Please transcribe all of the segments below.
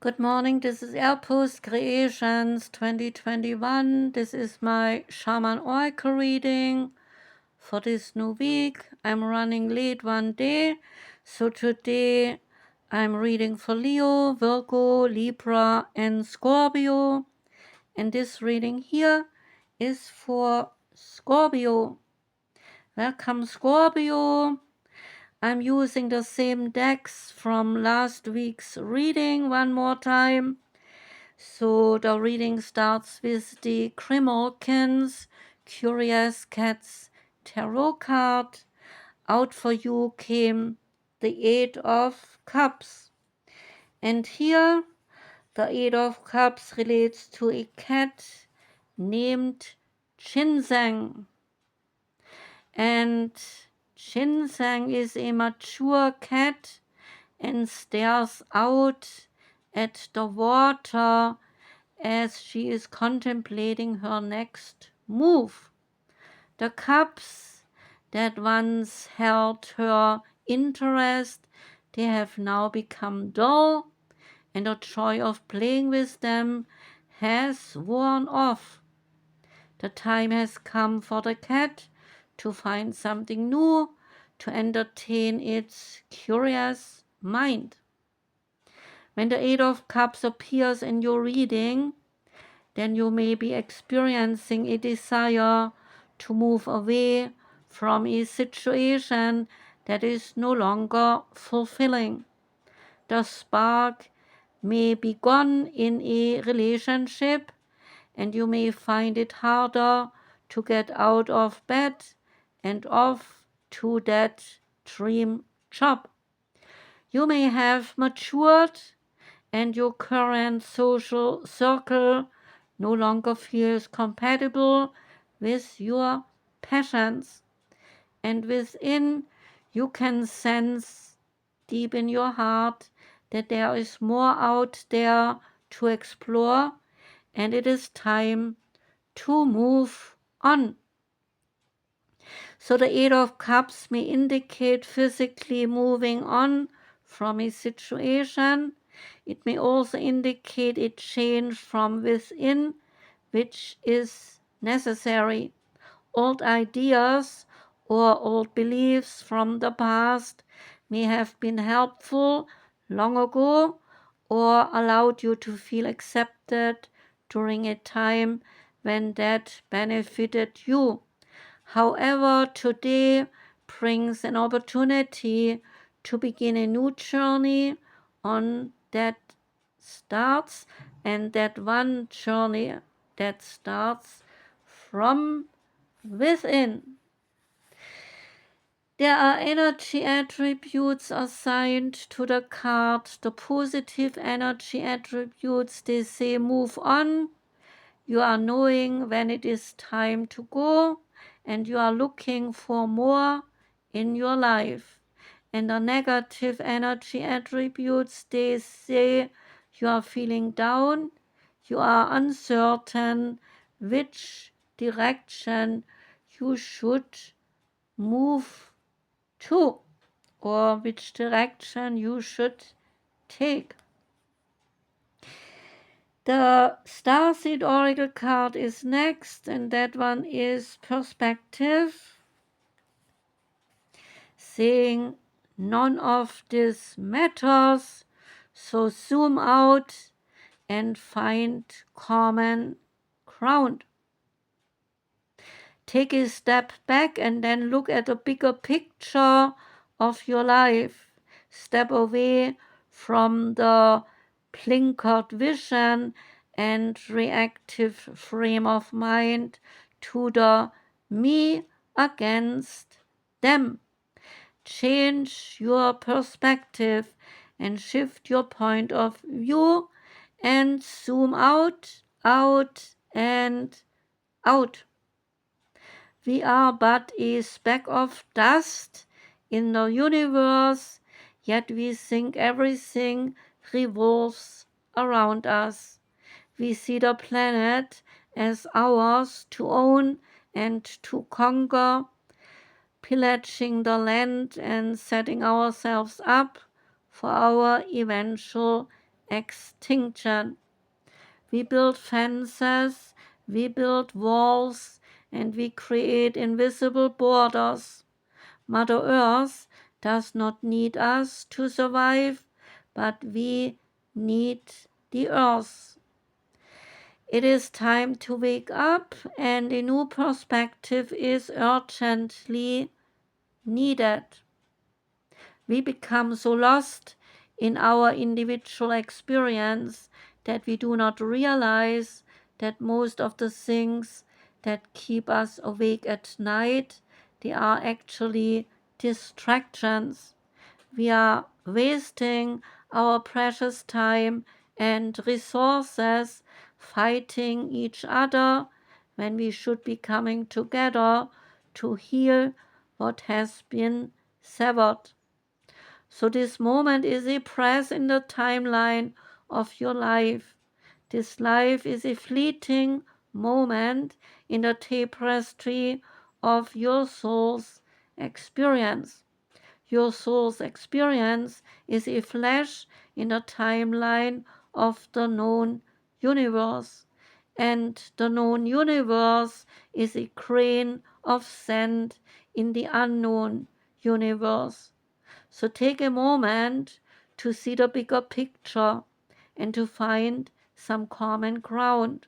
Good morning, this is Airpost Creations 2021. This is my Shaman Oracle reading for this new week. I'm running late one day, so today I'm reading for Leo, Virgo, Libra, and Scorpio. And this reading here is for Scorpio. Welcome, Scorpio. I'm using the same decks from last week's reading one more time. So the reading starts with the Grimalkin's Curious Cats Tarot card. Out for you came the Eight of Cups. And here the Eight of Cups relates to a cat named Ginseng. And Ginseng is a mature cat and stares out at the water as she is contemplating her next move. The cups that once held her interest, they have now become dull, and the joy of playing with them has worn off. The time has come for the cat to find something new to entertain its curious mind. When the Eight of Cups appears in your reading, then you may be experiencing a desire to move away from a situation that is no longer fulfilling. The spark may be gone in a relationship, and you may find it harder to get out of bed and off to that dream job. You may have matured, and your current social circle no longer feels compatible with your passions. And within, you can sense deep in your heart that there is more out there to explore, and it is time to move on. So the Eight of Cups may indicate physically moving on from a situation. It may also indicate a change from within, which is necessary. Old ideas or old beliefs from the past may have been helpful long ago or allowed you to feel accepted during a time when that benefited you. However, today brings an opportunity to begin a new journey on that starts, and that one journey that starts from within. There are energy attributes assigned to the card. The positive energy attributes, they say move on. You are knowing when it is time to go, and you are looking for more in your life. And the negative energy attributes, they say you are feeling down, you are uncertain which direction you should move to, or which direction you should take. The Starseed Oracle card is next, and that one is Perspective, saying none of this matters, so zoom out and find common ground. Take a step back and then look at the bigger picture of your life. Step away from the blinkered vision and reactive frame of mind to the me against them. Change your perspective and shift your point of view and zoom out, and out. We are but a speck of dust in the universe, yet we think everything revolves around us. We see the planet as ours to own and to conquer, pillaging the land and setting ourselves up for our eventual extinction. We build fences, we build walls, and we create invisible borders. Mother Earth does not need us to survive, but we need the Earth. It is time to wake up, and a new perspective is urgently needed. We become so lost in our individual experience that we do not realize that most of the things that keep us awake at night, they are actually distractions. We are wasting our precious time and resources fighting each other when we should be coming together to heal what has been severed. So this moment is a press in the timeline of your life. This life is a fleeting moment in the tapestry of your soul's experience. Your soul's experience is a flash in the timeline of the known universe. And the known universe is a grain of sand in the unknown universe. So take a moment to see the bigger picture and to find some common ground,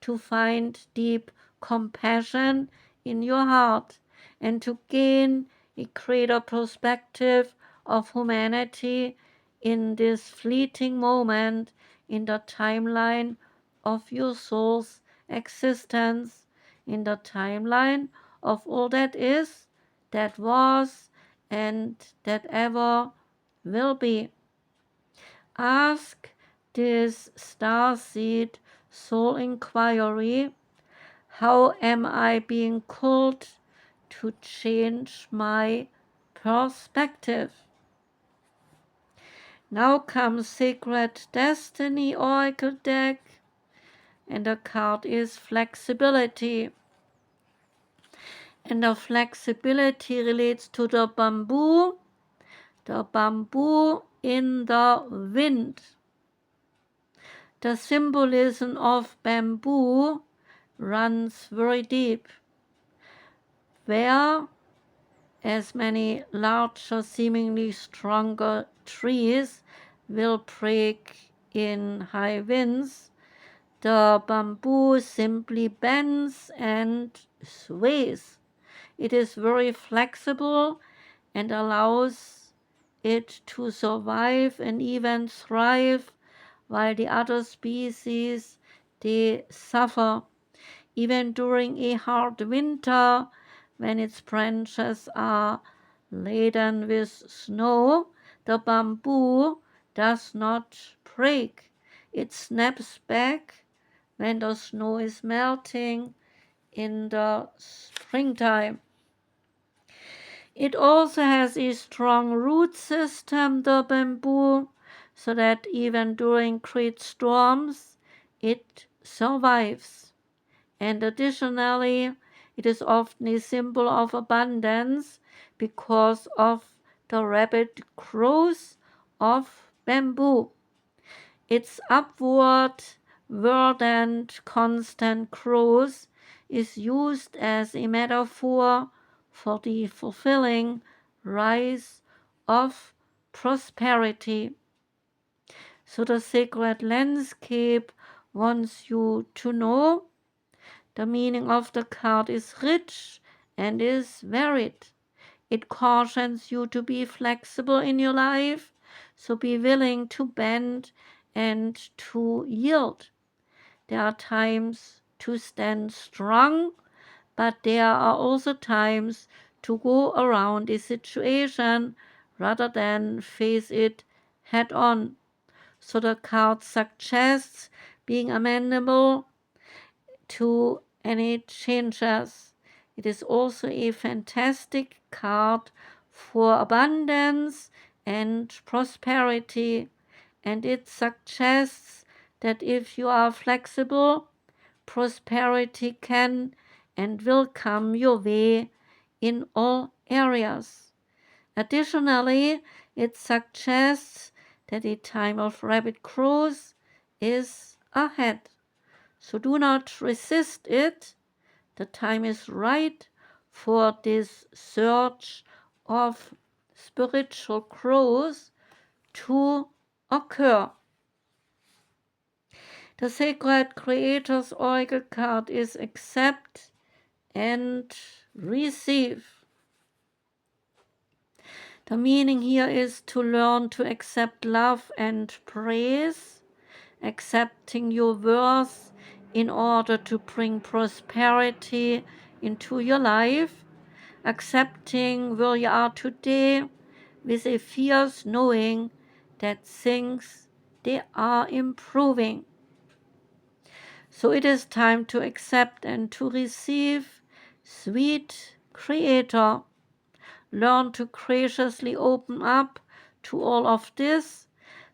to find deep compassion in your heart, and to gain a greater perspective of humanity in this fleeting moment in the timeline of your soul's existence, in the timeline of all that is, that was, and that ever will be. Ask this starseed soul inquiry: how am I being called to change my perspective? Now comes Sacred Destiny Oracle deck, and the card is flexibility. And the flexibility relates to the bamboo in the wind. The symbolism of bamboo runs very deep, where as many larger, seemingly stronger trees will break in high winds, the bamboo simply bends and sways. It is very flexible and allows it to survive and even thrive, while the other species, they suffer. Even during a hard winter, when its branches are laden with snow, the bamboo does not break. It snaps back when the snow is melting in the springtime. It also has a strong root system, the bamboo, so that even during great storms, it survives. And additionally, it is often a symbol of abundance because of the rapid growth of bamboo. Its upward, verdant, constant growth is used as a metaphor for the fulfilling rise of prosperity. So the sacred landscape wants you to know the meaning of the card is rich and is varied. It cautions you to be flexible in your life, so be willing to bend and to yield. There are times to stand strong, but there are also times to go around a situation rather than face it head on. So the card suggests being amenable to any changes. It is also a fantastic card for abundance and prosperity, and it suggests that if you are flexible, prosperity can and will come your way in all areas. Additionally, it suggests that the time of rabbit growth is ahead. So do not resist it. The time is right for this surge of spiritual growth to occur. The Sacred Creator's Oracle card is accept and receive. The meaning here is to learn to accept love and praise, accepting your worth in order to bring prosperity into your life, accepting where you are today with a fierce knowing that things they are improving. So it is time to accept and to receive, sweet Creator. Learn to graciously open up to all of this,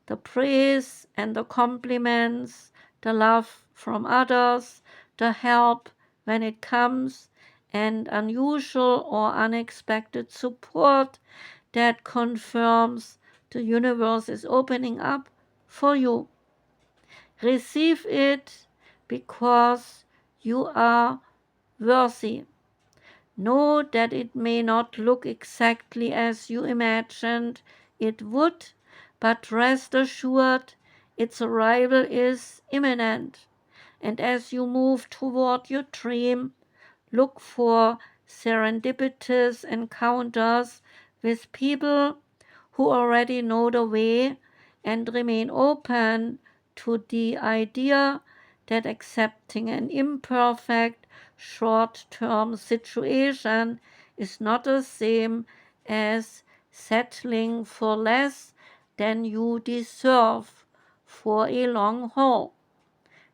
the praise and the compliments, the love from others, the help when it comes, and unusual or unexpected support that confirms the universe is opening up for you. Receive it because you are worthy. Know that it may not look exactly as you imagined it would, but rest assured its arrival is imminent. And as you move toward your dream, look for serendipitous encounters with people who already know the way and remain open to the idea that accepting an imperfect short-term situation is not the same as settling for less than you deserve for a long haul.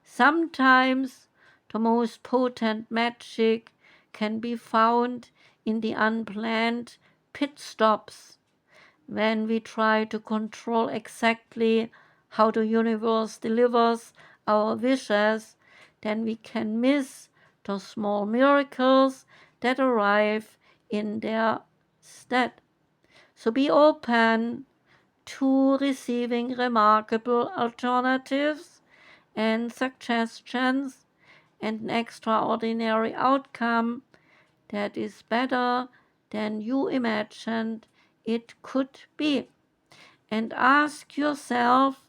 Sometimes the most potent magic can be found in the unplanned pit stops. When we try to control exactly how the universe delivers our wishes, then we can miss the small miracles that arrive in their stead. So be open to receiving remarkable alternatives and suggestions and an extraordinary outcome that is better than you imagined it could be. And ask yourself,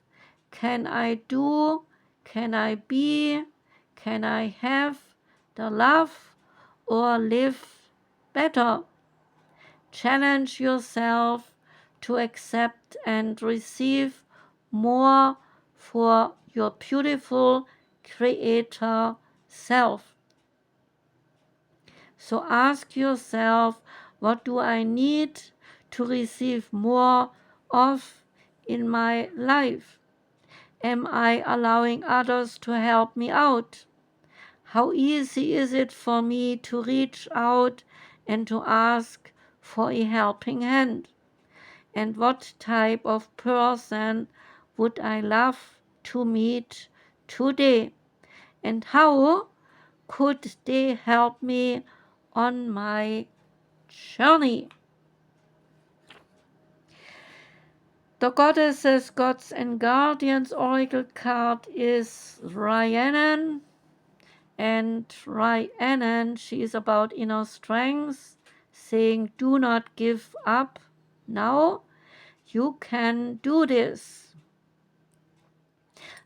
can I do, can I be, can I have the love or live better? Challenge yourself to accept and receive more for your beautiful creator self. So ask yourself, what do I need to receive more of in my life? Am I allowing others to help me out? How easy is it for me to reach out and to ask for a helping hand? And what type of person would I love to meet today? And how could they help me on my journey? The Goddesses, Gods and Guardians Oracle card is Rhiannon. And Rhiannon, she is about inner strength, saying, do not give up now. You can do this.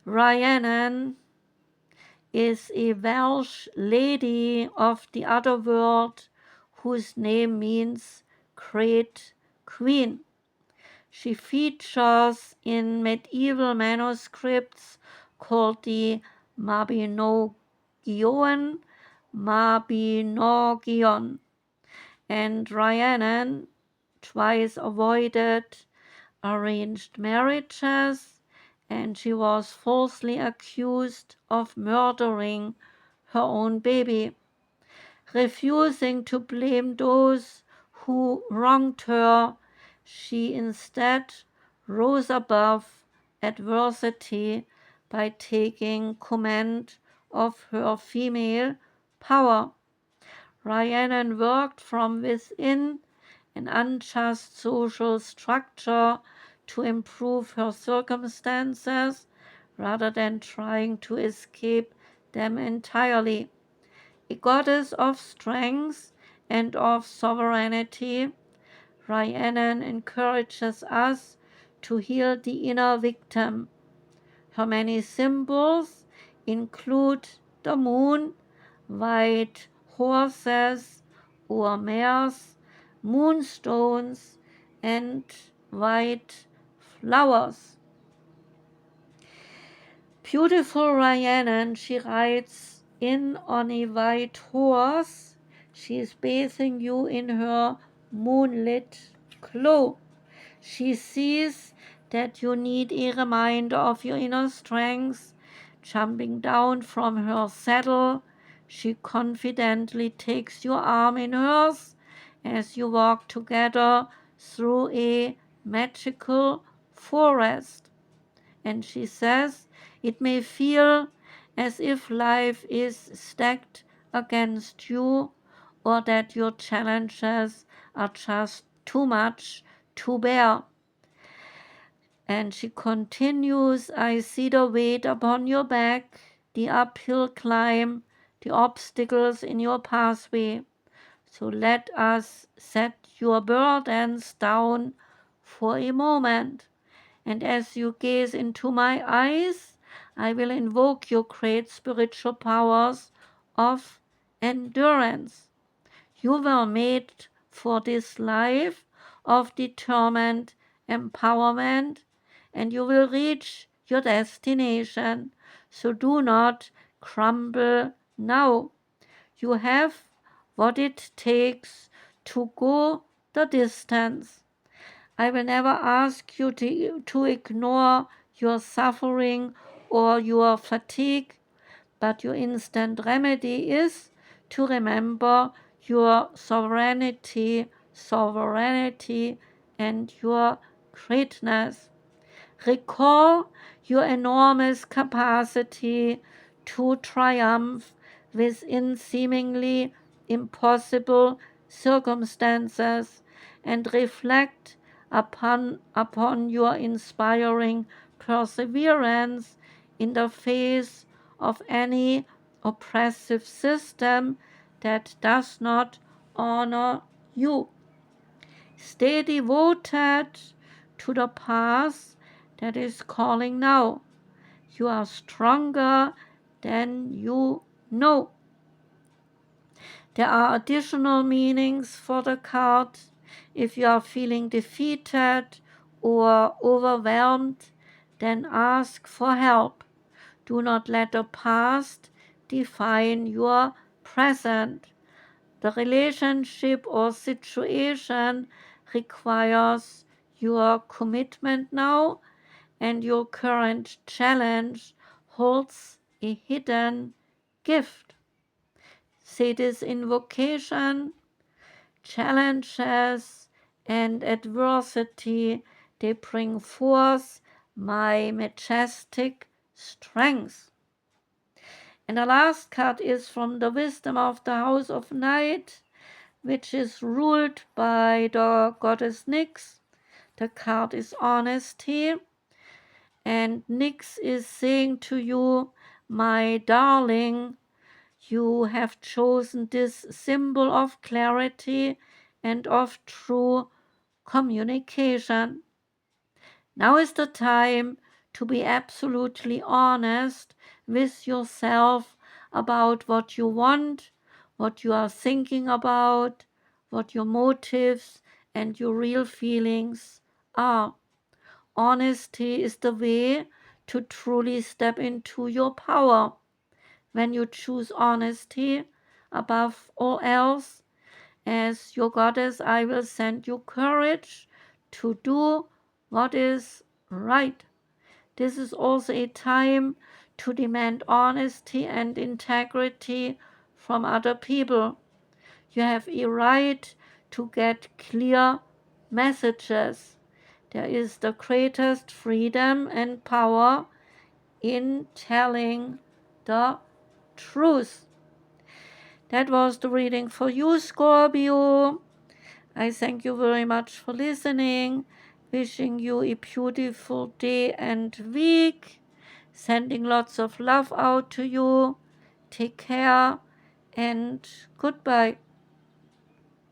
Rhiannon is a Welsh lady of the other world whose name means great queen. She features in medieval manuscripts called the Mabinogion, and Rhiannon twice avoided arranged marriages, and she was falsely accused of murdering her own baby. Refusing to blame those who wronged her, she instead rose above adversity by taking command of her female power. Rhiannon worked from within an unjust social structure to improve her circumstances rather than trying to escape them entirely. A goddess of strength and of sovereignty, Rhiannon encourages us to heal the inner victim. Her many symbols include the moon, white horses or mares, moonstones, and white flowers. Beautiful Rhiannon, she rides in on a white horse. She is bathing you in her moonlit glow. She sees that you need a reminder of your inner strength. Jumping down from her saddle, she confidently takes your arm in hers as you walk together through a magical forest. And she says, it may feel as if life is stacked against you, or that your challenges are just too much to bear. And she continues, I see the weight upon your back, the uphill climb, the obstacles in your pathway. So let us set your burdens down for a moment. And as you gaze into my eyes, I will invoke your great spiritual powers of endurance. You were made for this life of determined empowerment, and you will reach your destination. So do not crumble now. You have what it takes to go the distance. I will never ask you to ignore your suffering or your fatigue, but your instant remedy is to remember your sovereignty, and your greatness. Recall your enormous capacity to triumph within seemingly impossible circumstances and reflect upon your inspiring perseverance in the face of any oppressive system that does not honor you. Stay devoted to the path that is calling now. You are stronger than you know. There are additional meanings for the card. If you are feeling defeated or overwhelmed, then ask for help. Do not let the past define your present. The relationship or situation requires your commitment now, and your current challenge holds a hidden gift. Say this invocation: challenges and adversity, they bring forth my majestic strength. And the last card is from the wisdom of the House of Night, which is ruled by the goddess Nyx. The card is honesty, and Nyx is saying to you, my darling, you have chosen this symbol of clarity and of true communication. Now is the time to be absolutely honest with yourself about what you want, what you are thinking about, what your motives and your real feelings are. Honesty is the way to truly step into your power. When you choose honesty above all else, as your goddess, I will send you courage to do what is right. This is also a time to demand honesty and integrity from other people. You have a right to get clear messages. There is the greatest freedom and power in telling the truth. That was the reading for you, Scorpio. I thank you very much for listening. Wishing you a beautiful day and week. Sending lots of love out to you. Take care and goodbye.